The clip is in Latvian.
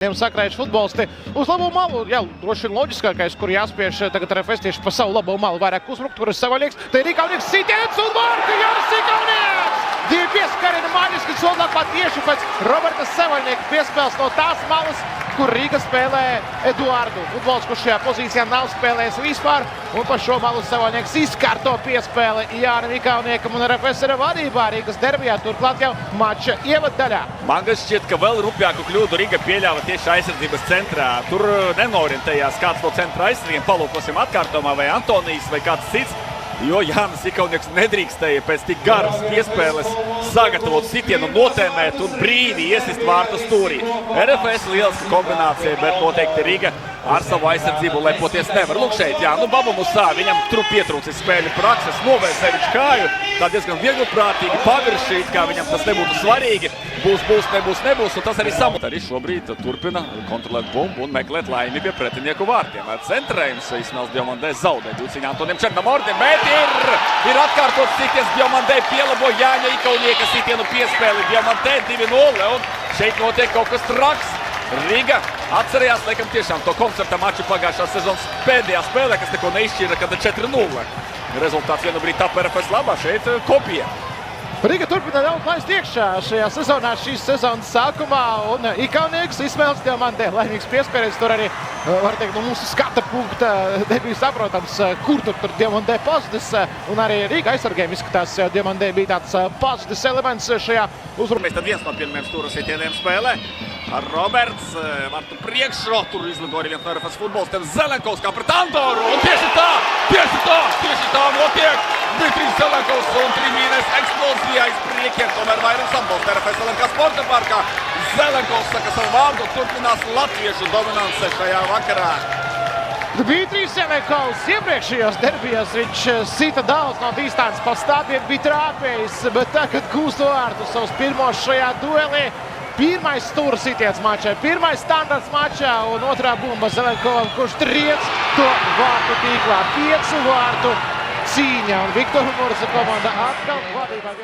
Sakrājuši futbolisti uz labo malu, jā, droši vien loģiskākais, kur jāspiež tagad RFS tieši pa savu labo malu vairāk uzbrukt, kur ir Savaļnieks, te ir Ikaunieks sitiens un vārti Jānis Ikaunieks! Divi pieskarina maģiski sotlāpā tieši pēc Roberta Savaļnieka piespēles no tās malas, kur Rīga spēlē Eduardu. Futbols, kurš šajā pozīcijā nav spēlējis vispār, un pa šo malu Savaļnieks izkārto piespēli Jānim Ikauniekam un RFS ir vadībā Rīgas derbijā, turklāt jau mača ievaddaļā. Man šķiet, ka vēl rupjāku kļūdu Rīga pieļāva tieši aizsardzības centrā. Tur nenorientējās kāds no centra aizsargiem, palūkosim atkārtomā vai Antonijs vai kāds cits. Jo Jānis Ikaunieks nedrīkstēja pēc tik garas piespēles sagatavot sitienu, notēmēt un brīvi iesist vārtu stūrī. RFS lieliska kombinācija, bet noteikti Rīga ar savu aizsardzību lepoties nevar. Lūk šeit, jā, Baba Musā, viņam tur pietrūcis spēļu prakses, novērs Sevičs kāju, tā diezgan vieglprātīgi paviršīt, kā viņam tas nebūtu svarīgi. Būs, nebūs, un tas arī samot. Arī šobrīd turpina kontrolēt bumbu un meklēt laimi pie pretinieku vārtiem. Centrējums Ismails Diomandē zaudē duciņā Antoniem Černomordim, bet ir atkārtots sitiens Diomandē, pielabo Jāņa Ikaunieka sitienu piespēli Diomandē 2-0, un šeit notiek kaut kas traks. Rīga atcerējās, laikam, tiešām to koncerta maču pagājušās sezonas pēdējā spēlē, kas neko neizšķīra, kad 4-0. Rezultāts vienu brīdi tapa RFS labā, šeit kopija. Rīga turpina daudz laist iekšā šajā sezonā, šīs sezonas sākumā, un Ikaunieks Ismails Diomandē laimīgs piespēries. Tur arī, var teikt, no mūsu skata punkta nebija saprotams, kur tur Diomandē pazudis, un arī Rīga aizsargiem izskatās, Diomandē bija tāds pazudis elements šajā uzrunā. Tad viens no pirmiem stūra sitieniem spēlē. Roberts vartu priekšro, tur izlido arī viens no RFS futbolistiem Zelenkovs kā pret Andoru, un tieši tā notiek. Dmitrijs Zelenkovs un Trimīnes eksplozijā iz priekiem, tomēr vairums atbalsta RFS LNK sporta parkā. Zelenkovs saka savu vārdu, turpinās latviešu dominance šajā vakarā. Dmitrijs Zelenkovs iepriekšējos derbijos viņš sita daudz no distances, pa stādiem bija trāpējis, bet tagad gūst vārtu savus pirmos šajā duelī. Pirmais stūra sitiens mačā, pirmais standarts mačā un otrā bumba Zelenkovam, kurš triec to vārtu tīklā. 5 vārtu cīņa un Viktora Murza komanda atkal vadībā.